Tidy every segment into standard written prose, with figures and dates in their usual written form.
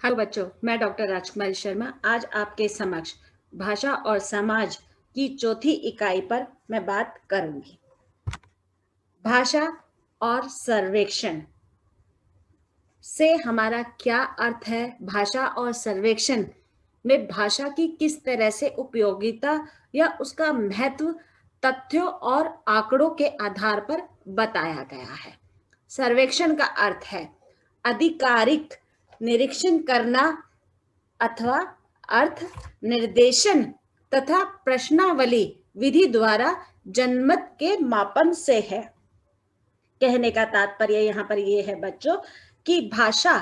Hello बच्चों, मैं doctor राजकुमारी शर्मा आज आपके समक्ष भाषा और समाज की चौथी इकाई पर मैं बात करूंगी। भाषा और सर्वेक्षण से हमारा क्या अर्थ है? भाषा और सर्वेक्षण में भाषा की किस तरह से उपयोगिता या उसका महत्व तथ्यों और आंकड़ों के आधार पर बताया गया है। सर्वेक्षण का अर्थ है आधिकारिक निरीक्षण करना अथवा अर्थ निर्देशन तथा प्रश्नावली विधि द्वारा जनमत के मापन से है। कहने का तात्पर्य यहाँ पर यह है बच्चों कि भाषा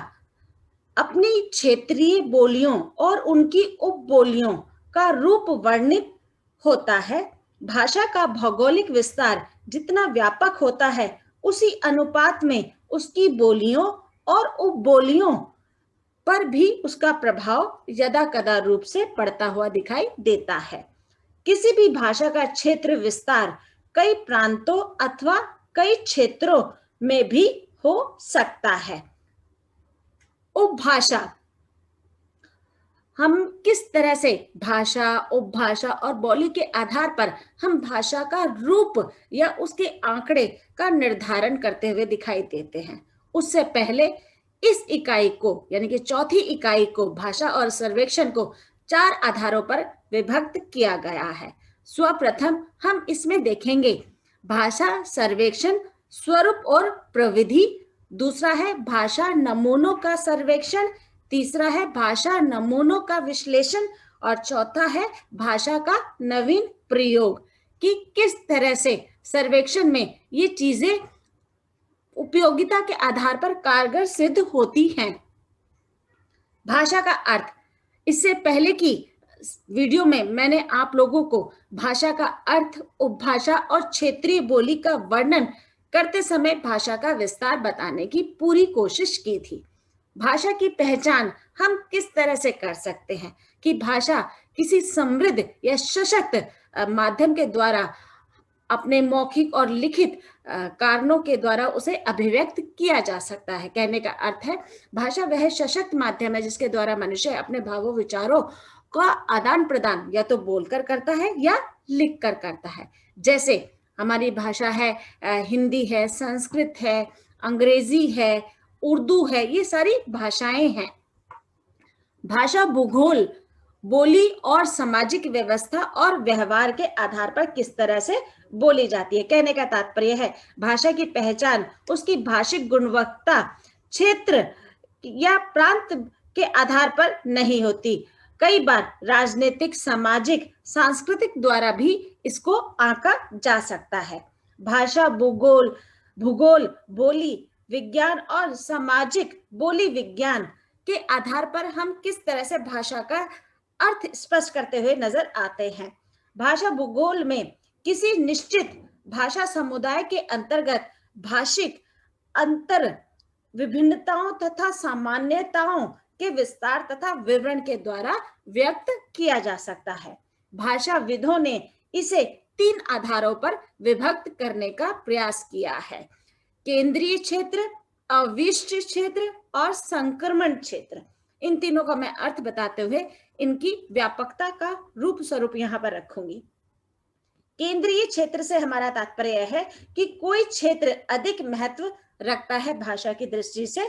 अपनी क्षेत्रीय बोलियों और उनकी उपबोलियों का रूप वर्णित होता है। भाषा का भौगोलिक विस्तार जितना व्यापक होता है उसी अनुपात में उसकी बोलियों और उपबोलियों पर भी उसका प्रभाव यदा कदा रूप से पड़ता हुआ दिखाई देता है। किसी भी भाषा का क्षेत्र विस्तार कई प्रांतों अथवा कई क्षेत्रों में भी हो सकता है। उपभाषा, हम किस तरह से भाषा, उपभाषा और बोली के आधार पर हम भाषा का रूप या उसके आंकड़े का निर्धारण करते हुए दिखाई देते हैं। उससे पहले इस इकाई को यानी कि चौथी इकाई को भाषा और सर्वेक्षण को 4 आधारों पर विभक्त किया गया है। सर्वप्रथम हम इसमें देखेंगे भाषा सर्वेक्षण स्वरूप और प्रविधि, दूसरा है भाषा नमूनों का सर्वेक्षण, तीसरा है भाषा नमूनों का विश्लेषण और चौथा है भाषा का नवीन प्रयोग कि किस तरह से सर्वेक्षण में ये चीजें उपयोगिता के आधार पर कारगर सिद्ध होती हैं। भाषा का अर्थ, इससे पहले की वीडियो में मैंने आप लोगों को भाषा का अर्थ, उपभाषा और क्षेत्रीय बोली का वर्णन करते समय भाषा का विस्तार बताने की पूरी कोशिश की थी। भाषा की पहचान हम किस तरह से कर सकते हैं कि भाषा किसी समृद्ध या सशक्त माध्यम के द्वारा अपने मौखिक और लिखित कारणों के द्वारा उसे अभिव्यक्त किया जा सकता है। कहने का अर्थ है भाषा वह सशक्त माध्यम है जिसके द्वारा मनुष्य अपने भावों विचारों का आदान प्रदान या तो बोलकर करता है या लिखकर करता है। जैसे हमारी भाषा है, हिंदी है, संस्कृत है, अंग्रेजी है, उर्दू है, ये सारी भाषाएं हैं। भाषा भूगोल, बोली और सामाजिक व्यवस्था और व्यवहार के आधार पर किस तरह से बोली जाती है। कहने का तात्पर्य है भाषा की पहचान उसकी भाषिक गुणवत्ता, क्षेत्र या प्रांत के आधार पर नहीं होती। कई बार राजनीतिक, सामाजिक, सांस्कृतिक द्वारा भी इसको आंका जा सकता है। भाषा भूगोल, बोली विज्ञान और सामाजिक बोली विज्ञान के आधार पर हम किस तरह से भाषा का अर्थ स्पष्ट करते हुए नजर आते हैं। भाषा भूगोल में किसी निश्चित भाषा समुदाय के अंतर्गत भाषिक अंतर, विभिन्नताओं तथा सामान्यताओं के विस्तार तथा विवरण के द्वारा व्यक्त किया जा सकता है। भाषाविदों ने इसे 3 आधारों पर विभक्त करने का प्रयास किया है: केंद्रीय क्षेत्र, अविष्ट क्षेत्र और संक्रमण क्षेत्र। इन तीनों का मैं अर्थ बताते हुए इनकी व्यापकता का रूप स्वरूप यहां पर रखूंगी। केंद्रीय क्षेत्र से हमारा तात्पर्य है कि कोई क्षेत्र अधिक महत्व रखता है भाषा की दृष्टि से,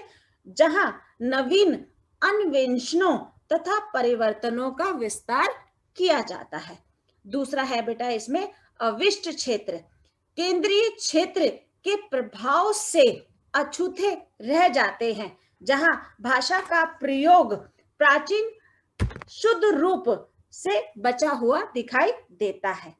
जहां नवीन अन्वेषणों तथा परिवर्तनों का विस्तार किया जाता है। दूसरा है बेटा इसमें अविष्ट क्षेत्र। केंद्रीय क्षेत्र के प्रभाव से अछूते रह जाते हैं, जहां भाषा का प्रयोग प्राचीन शुद्ध रूप से बचा हुआ दिखाई देता है।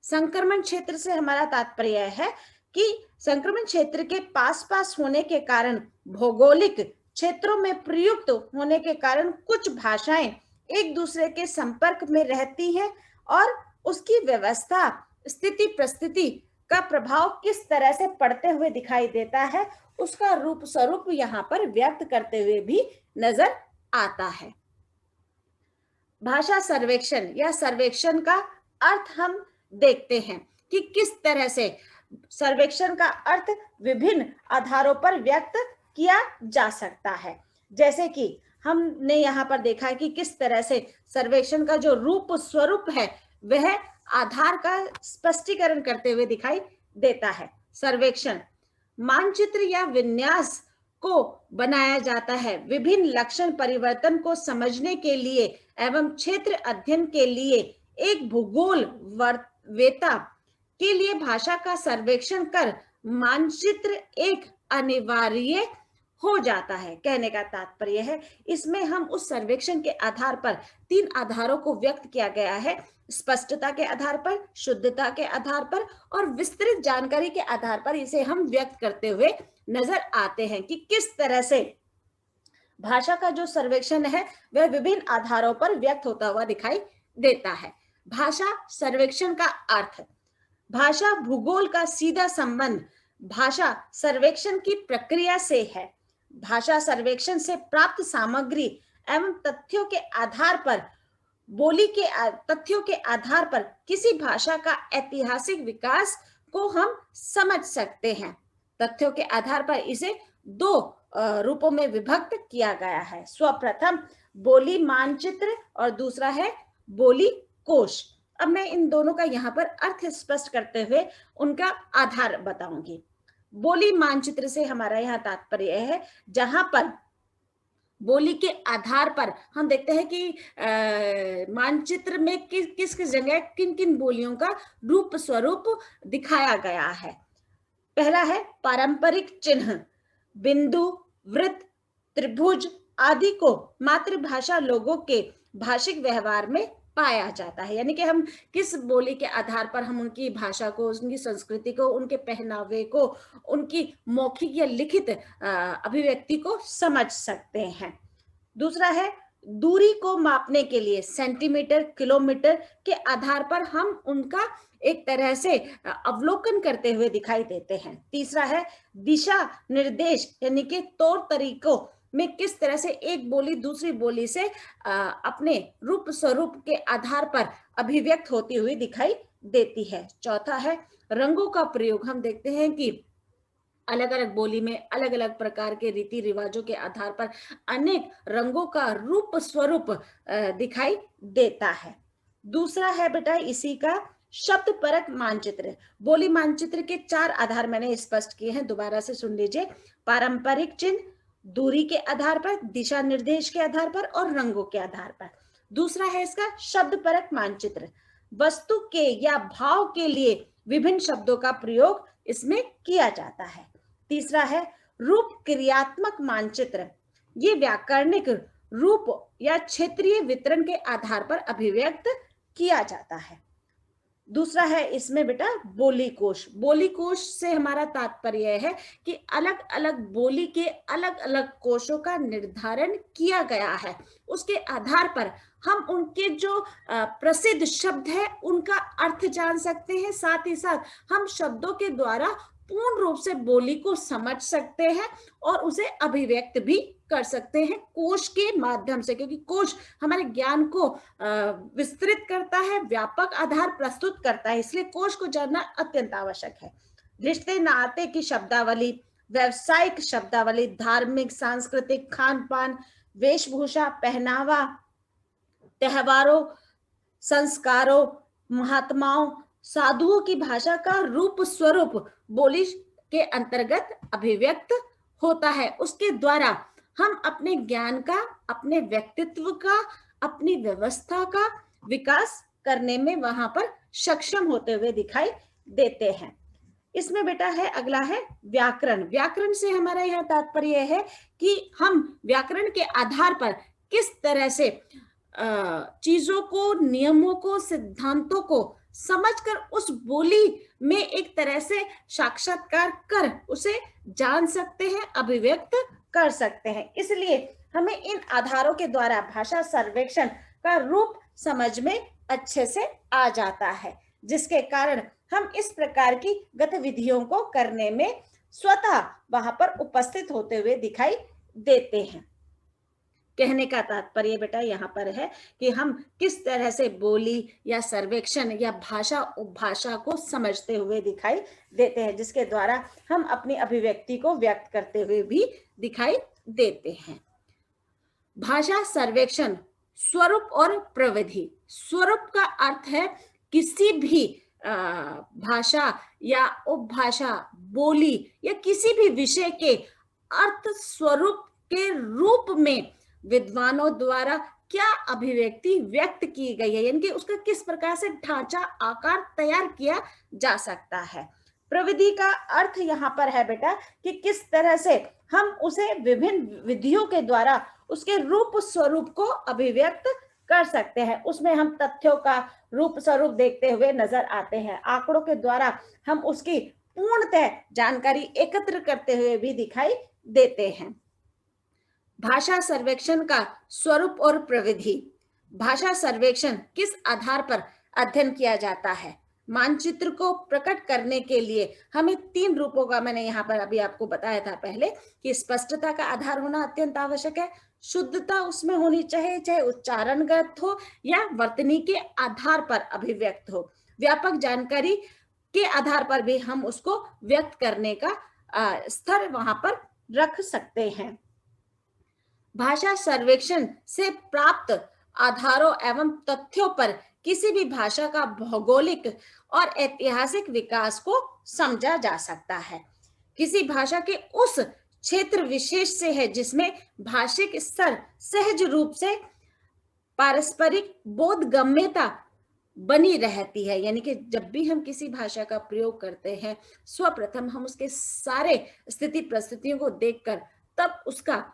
संक्रमण क्षेत्र से हमारा तात्पर्य है कि संक्रमण क्षेत्र के पास पास होने के कारण, भौगोलिक क्षेत्रों में प्रयुक्त होने के कारण कुछ भाषाएं एक दूसरे के संपर्क में रहती हैं और उसकी व्यवस्था, स्थिति, परिस्थिति का प्रभाव किस तरह से पड़ते हुए दिखाई देता है, उसका रूप स्वरूप यहाँ पर व्यक्त करते हुए भी नजर आता है। भाषा सर्वेक्षण या सर्वेक्षण का अर्थ हम देखते हैं कि किस तरह से सर्वेक्षण का अर्थ विभिन्न आधारों पर व्यक्त किया जा सकता है। जैसे कि हमने यहाँ पर देखा है कि किस तरह से सर्वेक्षण का जो रूप स्वरूप है वह आधार का स्पष्टीकरण करते हुए दिखाई देता है। सर्वेक्षण मानचित्र या विन्यास को बनाया जाता है विभिन्न लक्षण परिवर्तन को समझने के लिए एवं क्षेत्र अध्ययन के लिए एक भूगोल वेता के लिए भाषा का सर्वेक्षण कर मानचित्र एक अनिवार्य हो जाता है। कहने का तात्पर्य है इसमें हम उस सर्वेक्षण के आधार पर 3 आधारों को व्यक्त किया गया है, स्पष्टता के आधार पर, शुद्धता के आधार पर और विस्तृत जानकारी के आधार पर इसे हम व्यक्त करते हुए नजर आते हैं कि किस तरह से भाषा का जो सर्वेक्षण है वह विभिन्न आधारों पर व्यक्त होता हुआ दिखाई देता है। भाषा सर्वेक्षण का अर्थ, भाषा भूगोल का सीधा संबंध भाषा सर्वेक्षण की प्रक्रिया से है। भाषा सर्वेक्षण से प्राप्त सामग्री एवं तथ्यों के आधार पर तथ्यों के आधार पर किसी भाषा का ऐतिहासिक विकास को हम समझ सकते हैं। तथ्यों के आधार पर इसे 2 रूपों में विभक्त किया गया है। सर्वप्रथम बोली मानचित्र और दूसरा है बोली कोश। अब मैं इन दोनों का यहाँ पर अर्थ स्पष्ट करते हुए उनका आधार बताऊंगी। बोली मानचित्र से हमारा यहाँ तात्पर्य है जहां पर बोली के आधार पर हम देखते हैं कि मानचित्र में किस जगह किन किन बोलियों का रूप स्वरूप दिखाया गया है। पहला है पारंपरिक चिन्ह, बिंदु, वृत्त, त्रिभुज आदि को मातृभाषा लोगों के भाषिक व्यवहार में पाया जाता है। यानी कि हम किस बोली के आधार पर हम उनकी भाषा को, उनकी संस्कृति को, उनके पहनावे को, उनकी मौखिक या लिखित अभिव्यक्ति को समझ सकते हैं। दूसरा है दूरी को मापने के लिए सेंटीमीटर, किलोमीटर के आधार पर हम उनका एक तरह से अवलोकन करते हुए दिखाई देते हैं। तीसरा है दिशा निर्देश, यानी कि तौर तरीकों में किस तरह से एक बोली दूसरी बोली से अपने रूप स्वरूप के आधार पर अभिव्यक्त होती हुई दिखाई देती है। चौथा है रंगों का प्रयोग। हम देखते हैं कि अलग अलग बोली में अलग अलग प्रकार के रीति रिवाजों के आधार पर अनेक रंगों का रूप स्वरूप दिखाई देता है। दूसरा है बेटा इसी का शब्द परक मानचित्र। बोली मानचित्र के 4 आधार मैंने स्पष्ट किए हैं, दोबारा से सुन लीजिए। पारंपरिक चिन्ह, दूरी के आधार पर, दिशा निर्देश के आधार पर और रंगों के आधार पर। दूसरा है इसका शब्द परक मानचित्र, वस्तु के या भाव के लिए विभिन्न शब्दों का प्रयोग इसमें किया जाता है। तीसरा है रूप क्रियात्मक मानचित्र, ये व्याकरणिक रूप या क्षेत्रीय वितरण के आधार पर अभिव्यक्त किया जाता है। दूसरा है इसमें बेटा बोली कोश। बोली कोश से हमारा तात्पर्य है कि अलग अलग बोली के अलग अलग कोशों का निर्धारण किया गया है, उसके आधार पर हम उनके जो प्रसिद्ध शब्द है उनका अर्थ जान सकते हैं, साथ ही साथ हम शब्दों के द्वारा पूर्ण रूप से बोली को समझ सकते हैं और उसे अभिव्यक्त भी कर सकते हैं कोश के माध्यम से, क्योंकि कोश हमारे ज्ञान को विस्तृत करता है, व्यापक आधार प्रस्तुत करता है, इसलिए कोश को जानना अत्यंत आवश्यक है। रिश्ते नाते की शब्दावली, व्यवसायिक शब्दावली, धार्मिक, सांस्कृतिक, खान पान, वेशभूषा, पहनावा, त्योहारों, संस्कारों, महात्माओं, साधुओं की भाषा का रूप स्वरूप बोली के अंतर्गत अभिव्यक्त होता है। उसके द्वारा हम अपने ज्ञान का, अपने व्यक्तित्व का, अपनी व्यवस्था का विकास करने में वहां पर सक्षम होते हुए दिखाई देते हैं। इसमें बेटा है अगला है व्याकरण। व्याकरण से हमारा यह तात्पर्य है कि हम व्याकरण के आधार पर किस तरह से चीजों को, नियमों को, सिद्धांतों को समझकर उस बोली में एक तरह से साक्षात्कार कर उसे जान सकते हैं, अभिव्यक्त कर सकते हैं। इसलिए हमें इन आधारों के द्वारा भाषा सर्वेक्षण का रूप समझ में अच्छे से आ जाता है, जिसके कारण हम इस प्रकार की गतिविधियों को करने में स्वतः वहां पर उपस्थित होते हुए दिखाई देते हैं। कहने का तात्पर्य बेटा यहाँ पर है कि हम किस तरह से बोली या सर्वेक्षण या भाषा उपभाषा को समझते हुए दिखाई देते हैं, जिसके द्वारा हम अपनी अभिव्यक्ति को व्यक्त करते हुए भी दिखाई देते हैं। भाषा सर्वेक्षण स्वरूप और प्रविधि। स्वरूप का अर्थ है किसी भी भाषा या उपभाषा, बोली या किसी भी विषय के अर्थ स्वरूप के रूप में विद्वानों द्वारा क्या अभिव्यक्ति व्यक्त की गई है, यानी कि उसका किस प्रकार से ढांचा आकार तैयार किया जा सकता है। प्रविधि का अर्थ यहाँ पर है बेटा कि किस तरह से हम उसे विभिन्न विधियों के द्वारा उसके रूप स्वरूप को अभिव्यक्त कर सकते हैं। उसमें हम तथ्यों का रूप स्वरूप देखते हुए नजर आते हैं, आंकड़ों के द्वारा हम उसकी पूर्णतः जानकारी एकत्र करते हुए भी दिखाई देते हैं। भाषा सर्वेक्षण का स्वरूप और प्रविधि। भाषा सर्वेक्षण किस आधार पर अध्ययन किया जाता है? मानचित्र को प्रकट करने के लिए हमें 3 रूपों का, मैंने यहाँ पर अभी आपको बताया था पहले, कि स्पष्टता का आधार होना अत्यंत आवश्यक है, शुद्धता उसमें होनी चाहिए, चाहे उच्चारणगत हो या वर्तनी के आधार पर अभिव्यक्त हो, व्यापक जानकारी के आधार पर भी हम उसको व्यक्त करने का स्तर वहां पर रख सकते हैं। भाषा सर्वेक्षण से प्राप्त आधारों एवं तथ्यों पर किसी भी भाषा का भौगोलिक और ऐतिहासिक विकास को समझा जा सकता है। किसी भाषा के उस क्षेत्र विशेष से है जिसमें भाषिक स्तर सहज रूप से पारस्परिक बोधगम्यता बनी रहती है, यानी कि जब भी हम किसी भाषा का प्रयोग करते हैं, सर्वप्रथम हम उसके सारे स्थिति परिस्थितियों को देखकर तब उसका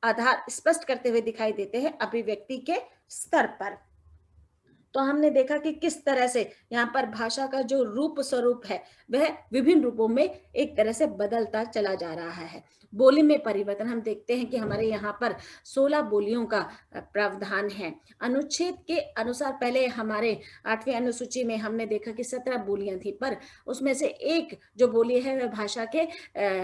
आधार स्पष्ट करते हुए दिखाई देते हैं अभिव्यक्ति के स्तर पर। तो हमने देखा कि किस तरह से यहाँ पर भाषा का जो रूप स्वरूप है वह विभिन्न रूपों में एक तरह से बदलता चला जा रहा है। बोली में परिवर्तन हम देखते हैं कि हमारे यहाँ पर 16 बोलियों का प्रावधान है। अनुच्छेद के अनुसार पहले हमारे 8वीं अनुसूची में हमने देखा कि 17 बोलियां थी, पर उसमें से एक जो बोली है वह भाषा के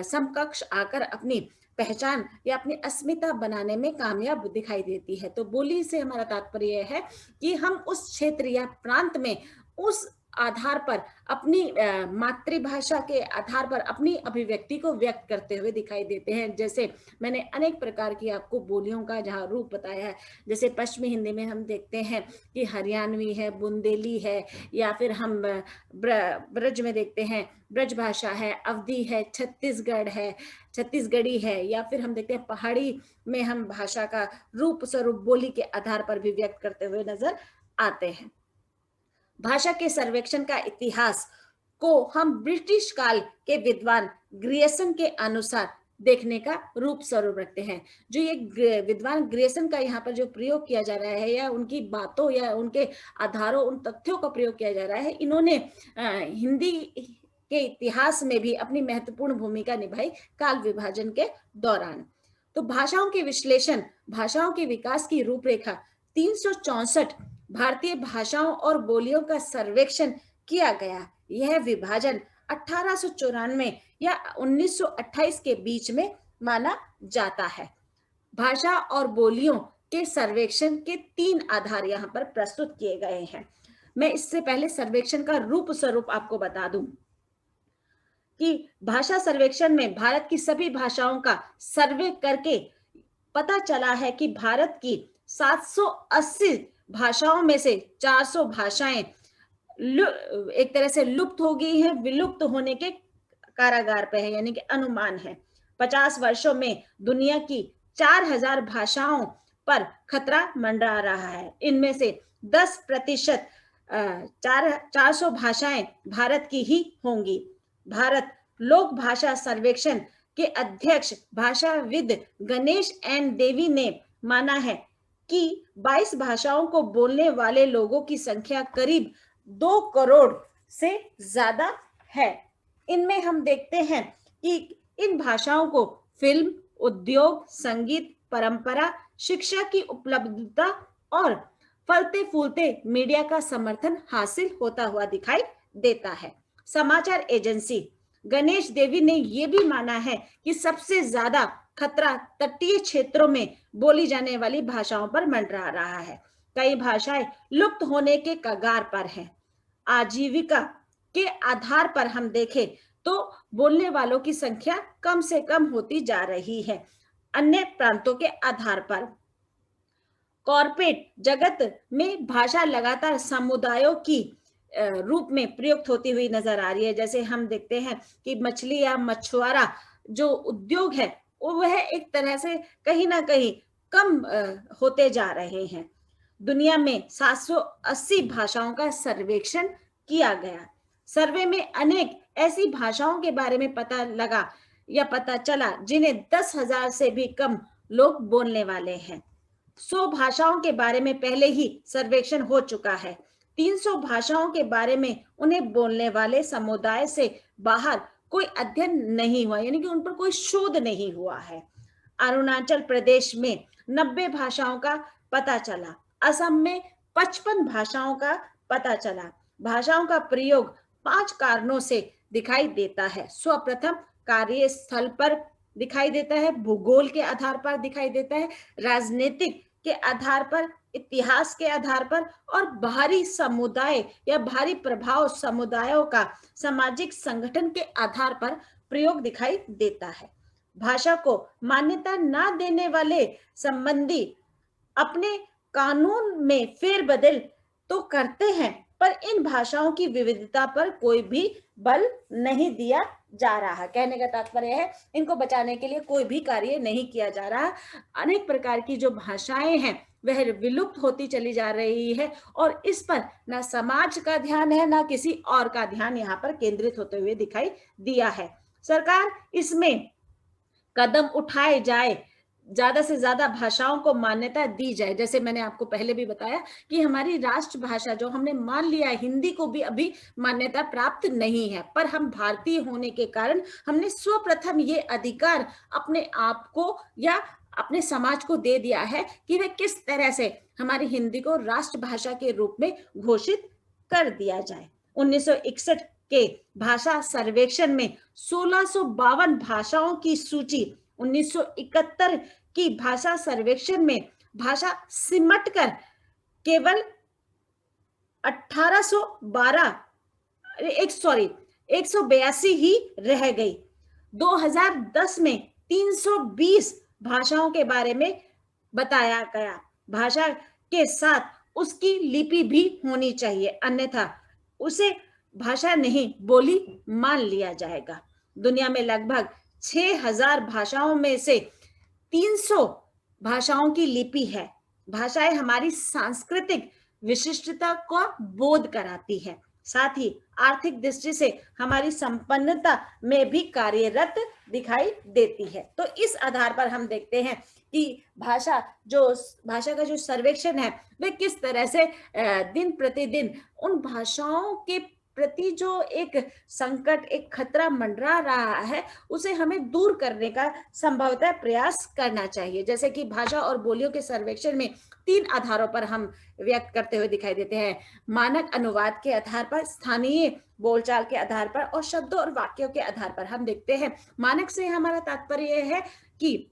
समकक्ष आकर अपनी पहचान या अपनी अस्मिता बनाने में कामयाब दिखाई देती है। तो बोली से हमारा तात्पर्य है कि हम उस क्षेत्र या प्रांत में उस आधार पर अपनी मातृभाषा के आधार पर अपनी अभिव्यक्ति को व्यक्त करते हुए दिखाई देते हैं। जैसे मैंने अनेक प्रकार की आपको बोलियों का जहाँ रूप बताया है, जैसे पश्चिमी हिंदी में हम देखते हैं कि हरियाणवी है, बुंदेली है, या फिर हम ब्रज में देखते हैं ब्रज भाषा है, अवधी है, छत्तीसगढ़ है, छत्तीसगढ़ी है, या फिर हम देखते हैं पहाड़ी में हम भाषा का रूप स्वरूप बोली के आधार पर भी व्यक्त करते हुए नजर आते हैं। भाषा के सर्वेक्षण का इतिहास को हम ब्रिटिश काल के विद्वान ग्रियर्सन के अनुसार देखने का रूप स्वरूप रखते हैं। जो ये विद्वान ग्रियर्सन का यहाँ पर जो प्रयोग किया जा रहा है या उनकी बातों या उनके आधारों, उन तथ्यों का प्रयोग किया जा रहा है, इन्होंने हिंदी के इतिहास में भी अपनी महत्वपूर्ण भूमिका निभाई काल विभाजन के दौरान। तो भाषाओं के विश्लेषण, भाषाओं के विकास की रूपरेखा, 364 भारतीय भाषाओं और बोलियों का सर्वेक्षण किया गया। यह विभाजन 1894 या 1928 के बीच में माना जाता है। भाषा और बोलियों के सर्वेक्षण के 3 आधार यहाँ पर प्रस्तुत किए गए हैं। मैं इससे पहले सर्वेक्षण का रूप स्वरूप आपको बता दूं कि भाषा सर्वेक्षण में भारत की सभी भाषाओं का सर्वे करके पता चला है कि भारत की 780 भाषाओं में से 400 भाषाएं एक तरह से लुप्त हो गई हैं, विलुप्त होने के कारागार पे है, यानी कि अनुमान है। 50 वर्षों में दुनिया की 4000 भाषाओं पर खतरा मंडरा रहा है। इनमें से 10% 400 भाषाएं भारत की ही होंगी। भारत लोक भाषा सर्वेक्षण के अध्यक्ष भाषाविद गणेश एन देवी ने माना है कि 22 भाषाओं को बोलने वाले लोगों की संख्या करीब 2 करोड़ से ज्यादा है। इनमें हम देखते हैं कि इन भाषाओं को फिल्म उद्योग, संगीत, परंपरा, शिक्षा की उपलब्धता और फलते फूलते मीडिया का समर्थन हासिल होता हुआ दिखाई देता है। समाचार एजेंसी गणेश देवी ने यह भी माना है कि सबसे ज्यादा खतरा तटीय क्षेत्रों में बोली जाने वाली भाषाओं पर मंडरा रहा है। कई भाषाएं लुप्त होने के कगार पर हैं। आजीविका के आधार पर हम देखें तो बोलने वालों की संख्या कम से कम होती जा रही है। अन्य प्रांतों के आधार पर कॉर्पोरेट जगत में भाषा लगातार समुदायों की रूप में प्रयुक्त होती हुई नजर आ रही है। जैसे हम देखते हैं कि मछली या मछुआरा जो उद्योग है वह एक तरह से कहीं ना कहीं कम होते जा रहे हैं। दुनिया में 780 भाषाओं का सर्वेक्षण किया गया। सर्वे में अनेक ऐसी भाषाओं के बारे में पता लगा या पता चला जिन्हें 10,000 से भी कम लोग बोलने वाले हैं। 100 भाषाओं के बारे में पहले ही सर्वेक्षण हो चुका है। 300 भाषाओं के बारे में उन्हें बोलने वाले समुदाय से बाहर कोई अध्ययन नहीं हुआ, यानी कि उन पर कोई शोध नहीं हुआ है। अरुणाचल प्रदेश में 90 भाषाओं का पता चला। असम में 55 भाषाओं का पता चला। भाषाओं का प्रयोग 5 कारणों से दिखाई देता है। सर्वप्रथम कार्यस्थल पर दिखाई देता है, भूगोल के आधार पर दिखाई देता है, राजनीतिक के आधार पर, इतिहास के आधार पर, और बाहरी समुदाय या बाहरी प्रभाव समुदायों का सामाजिक संगठन के आधार पर प्रयोग दिखाई देता है। भाषा को मान्यता ना देने वाले संबंधी अपने कानून में फेरबदल तो करते हैं, पर इन भाषाओं की विविधता पर कोई भी बल नहीं दिया जा रहा। कहने का तात्पर्य है इनको बचाने के लिए कोई भी कार्य नहीं किया जा रहा। अनेक प्रकार की जो भाषाएं हैं वह विलुप्त होती चली जा रही है, और इस पर ना समाज का ध्यान है ना किसी और का ध्यान यहाँ पर केंद्रित होते हुए दिखाई दिया है। सरकार इसमें कदम उठाए जाए, ज्यादा से ज्यादा भाषाओं को मान्यता दी जाए। जैसे मैंने आपको पहले भी बताया कि हमारी राष्ट्रभाषा जो हमने मान लिया है, हिंदी को भी अभी मान्यता प्राप्त नहीं है, पर हम भारतीय होने के कारण हमने सर्वप्रथम ये अधिकार अपने आप को या अपने समाज को दे दिया है कि वह किस तरह से हमारी हिंदी को राष्ट्रभाषा के रूप में घोषित कर दिया जाए। 1961 के भाषा सर्वेक्षण में 1652 भाषाओं की सूची, 1971 की भाषा सर्वेक्षण में भाषा सिमटकर केवल 182 ही रह गई। 2010 में 320 भाषाओं के बारे में बताया गया। भाषा के साथ उसकी लिपि भी होनी चाहिए, अन्यथा उसे भाषा नहीं बोली मान लिया जाएगा। दुनिया में लगभग 6,000 भाषाओं में से 300 भाषाओं की लिपि है। भाषाएं हमारी सांस्कृतिक विशिष्टता को बोध कराती है, साथ ही आर्थिक दृष्टि से हमारी संपन्नता में भी कार्यरत दिखाई देती है। तो इस आधार पर हम देखते हैं कि भाषा का जो सर्वेक्षण है वह किस तरह से दिन प्रतिदिन उन भाषाओं के प्रति जो एक संकट, एक खतरा मंडरा रहा है, उसे हमें दूर करने का संभवतः प्रयास करना चाहिए। जैसे कि भाषा और बोलियों के सर्वेक्षण में 3 आधारों पर हम व्यक्त करते हुए दिखाई देते हैं। मानक अनुवाद के आधार पर, स्थानीय बोलचाल के आधार पर, और शब्दों और वाक्यों के आधार पर। हम देखते हैं मानक से हमारा तात्पर्य यह है कि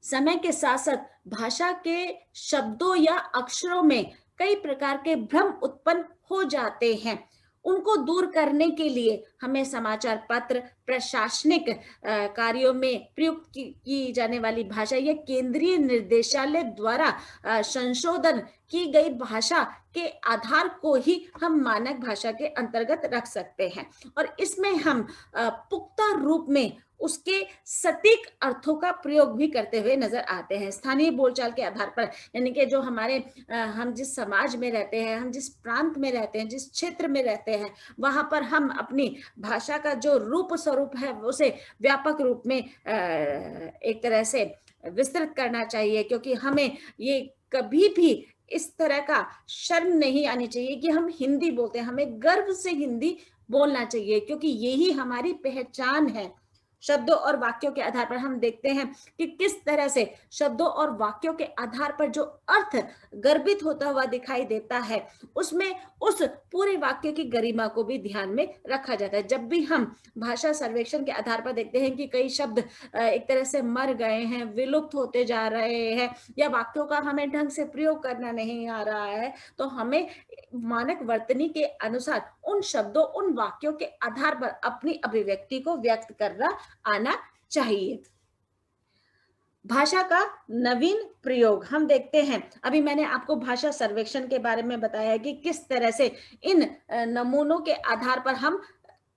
समय के साथ साथ भाषा के शब्दों या अक्षरों में कई प्रकार के भ्रम उत्पन्न हो जाते हैं। उनको दूर करने के लिए हमें समाचार पत्र, प्रशासनिक कार्यों में प्रयुक्त की जाने वाली भाषा या केंद्रीय निर्देशालय द्वारा संशोधन की गई भाषा के आधार को ही हम मानक भाषा के अंतर्गत रख सकते हैं, और इसमें हम पुख्ता रूप में उसके सटीक अर्थों का प्रयोग भी करते हुए नजर आते हैं। स्थानीय बोलचाल के आधार पर, यानी कि जो हमारे हम जिस समाज में रहते हैं, हम जिस प्रांत में रहते हैं, जिस क्षेत्र में रहते हैं, वहां पर हम अपनी भाषा का जो रूप स्वरूप है उसे व्यापक रूप में एक तरह से विस्तृत करना चाहिए, क्योंकि हमें ये कभी भी इस तरह का शर्म नहीं आनी चाहिए कि हम हिंदी बोलते हैं। हमें गर्व से हिंदी बोलना चाहिए, क्योंकि यही हमारी पहचान है। शब्दों और वाक्यों के आधार पर हम देखते हैं कि किस तरह से शब्दों और वाक्यों के आधार पर जो अर्थ गर्भित होता हुआ दिखाई देता है, उसमें उस पूरे वाक्य की गरिमा को भी ध्यान में रखा जाता है। जब भी हम भाषा सर्वेक्षण के आधार पर देखते हैं कि कई शब्द एक तरह से मर गए हैं, विलुप्त होते जा रहे हैं, या वाक्यों का हमें ढंग से प्रयोग करना नहीं आ रहा है, तो हमें मानक वर्तनी के अनुसार उन शब्दों, उन वाक्यों के आधार पर अपनी अभिव्यक्ति को व्यक्त करना आना चाहिए। भाषा का नवीन प्रयोग हम देखते हैं। अभी मैंने आपको भाषा सर्वेक्षण के बारे में बताया है कि किस तरह से इन नमूनों के आधार पर हम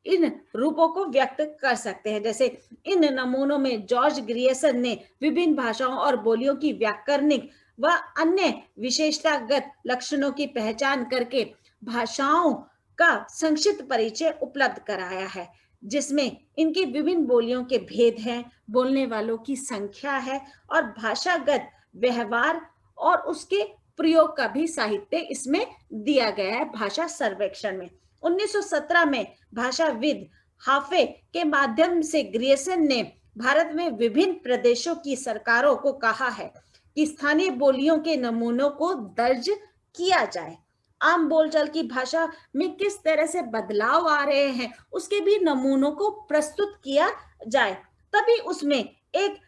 इन रूपों को व्यक्त कर सकते हैं। जैसे इन नमूनों में जॉर्ज ग्रियर्सन ने विभिन्न भाषाओं और बोलियों की व्याकरणिक व अन्य विशेषतागत लक्षणों की पहचान करके भाषाओं का संक्षिप्त परिचय उपलब्ध कराया है, जिसमें इनकी विभिन्न बोलियों के भेद हैं, बोलने वालों की संख्या है और भाषागत व्यवहार और उसके प्रयोग का भी साहित्य इसमें दिया गया है भाषा सर्वेक्षण में। 1917 में भाषाविद हाफे के माध्यम से ग्रियर्सन ने भारत में विभिन्न प्रदेशों की सरकारों को कहा है कि स्थानीय बोलियों के नमूनों को दर्ज किया जाए। आम बोलचाल की भाषा में किस तरह से बदलाव आ रहे हैं उसके भी नमूनों को प्रस्तुत किया जाए, तभी उसमें एक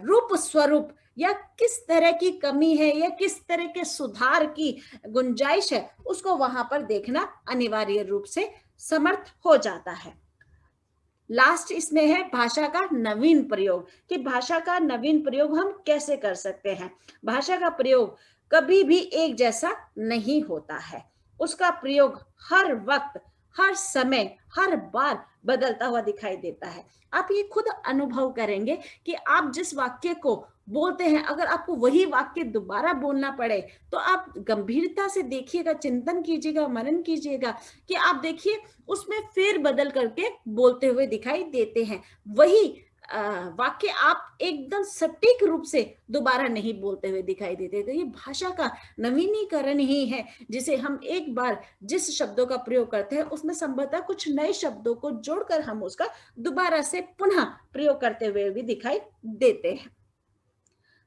रूप स्वरूप या किस तरह की कमी है या किस तरह के सुधार की गुंजाइश है उसको वहां पर देखना अनिवार्य रूप से समर्थ हो जाता है। लास्ट इसमें है भाषा का नवीन प्रयोग, कि भाषा का नवीन प्रयोग हम कैसे कर सकते हैं। भाषा का प्रयोग कभी भी एक जैसा नहीं होता है, उसका प्रयोग हर वक्त, हर समय, हर बार बदलता हुआ दिखाई देता है। आप ये खुद अनुभव करेंगे कि आप जिस वाक्य को बोलते हैं, अगर आपको वही वाक्य दोबारा बोलना पड़े तो आप गंभीरता से देखिएगा, चिंतन कीजिएगा, मनन कीजिएगा कि आप देखिए उसमें फेर बदल करके बोलते हुए दिखाई देते हैं। वही वाक्य आप एकदम सटीक रूप से दोबारा नहीं बोलते हुए दिखाई देते। तो ये भाषा का नवीनीकरण ही है, जिसे हम एक बार जिस शब्दों का प्रयोग करते हैं उसमें संभवतः कुछ नए शब्दों को जोड़कर हम उसका दोबारा से पुनः प्रयोग करते हुए भी दिखाई देते हैं।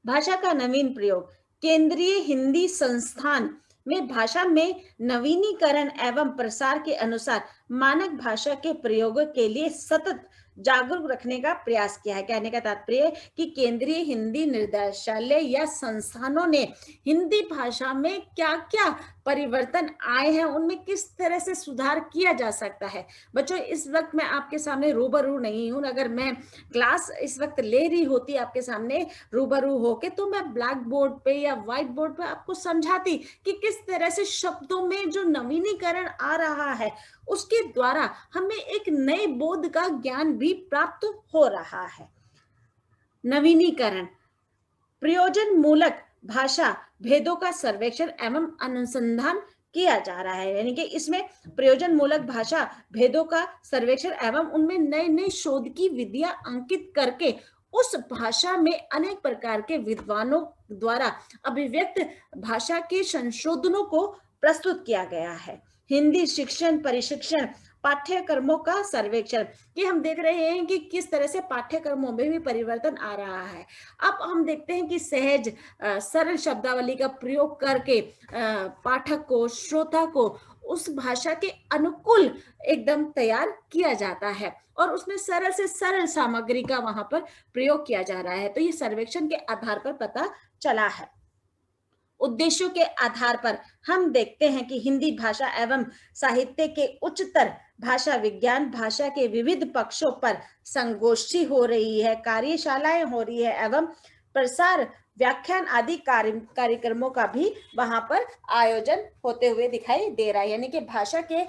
भाषा का नवीन प्रयोग। केंद्रीय हिंदी संस्थान में भाषा में नवीनीकरण एवं प्रसार के अनुसार मानक भाषा के प्रयोग के लिए सतत जागरूक रखने का प्रयास किया है। कहने का तात्पर्य कि केंद्रीय हिंदी निर्देशालय या संस्थानों ने हिंदी भाषा में क्या क्या परिवर्तन आए हैं, उनमें किस तरह से सुधार किया जा सकता है। बच्चों, इस वक्त मैं आपके सामने रूबरू नहीं हूं। अगर मैं क्लास इस वक्त ले रही होती आपके सामने रूबरू होके, तो मैं ब्लैक बोर्ड पे या व्हाइट बोर्ड पे आपको समझाती कि किस तरह से शब्दों में जो नवीनीकरण आ रहा है उसके द्वारा हमें एक नए बोध का ज्ञान भी प्राप्त हो रहा है। नवीनीकरण प्रयोजन मूलक भाषा भेदों का सर्वेक्षण एवं अनुसंधान किया जा रहा है। यानी कि इसमें प्रयोजन मूलक भाषा भेदों का सर्वेक्षण एवं उनमें नए नए शोध की विधियां अंकित करके उस भाषा में अनेक प्रकार के विद्वानों द्वारा अभिव्यक्त भाषा के संशोधनों को प्रस्तुत किया गया है। हिंदी शिक्षण परिशिक्षण पाठ्यक्रमों का सर्वेक्षण, कि हम देख रहे हैं कि किस तरह से पाठ्यक्रमों में भी परिवर्तन आ रहा है। अब हम देखते हैं कि सहज सरल शब्दावली का प्रयोग करके पाठक को, श्रोता को उस भाषा के अनुकूल एकदम तैयार किया जाता है और उसमें सरल से सरल सामग्री का वहां पर प्रयोग किया जा रहा है। तो ये सर्वेक्षण के आधार पर पता चला है। उद्देश्यों के आधार पर हम देखते हैं कि हिंदी भाषा एवं साहित्य के उच्चतर भाषा विज्ञान, भाषा के विविध पक्षों पर संगोष्ठी हो रही है, कार्यशालाएं हो रही है एवं प्रसार, व्याख्यान आदि कार्यक्रमों का भी वहां पर आयोजन होते हुए दिखाई दे रहा है। यानी कि भाषा के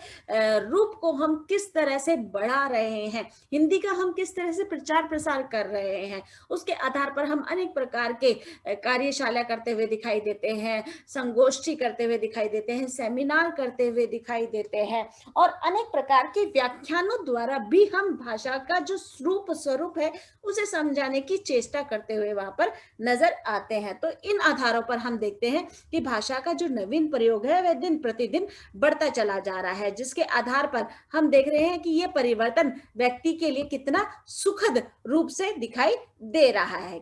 रूप को हम किस तरह से बढ़ा रहे हैं, हिंदी का हम किस तरह से प्रचार प्रसार कर रहे हैं, उसके आधार पर हम अनेक प्रकार के कार्यशाला करते हुए दिखाई देते हैं, संगोष्ठी करते हुए दिखाई देते हैं, सेमिनार करते हुए दिखाई देते हैं और अनेक प्रकार के व्याख्यानों द्वारा भी हम भाषा का जो रूप स्वरूप है उसे समझाने की चेष्टा करते हुए वहां पर नजर आते हैं। तो इन आधारों पर हम देखते हैं कि भाषा का जो नवीन प्रयोग है वह दिन प्रतिदिन बढ़ता चला जा रहा है, जिसके आधार पर हम देख रहे हैं कि यह परिवर्तन व्यक्ति के लिए कितना सुखद रूप से दिखाई दे रहा है।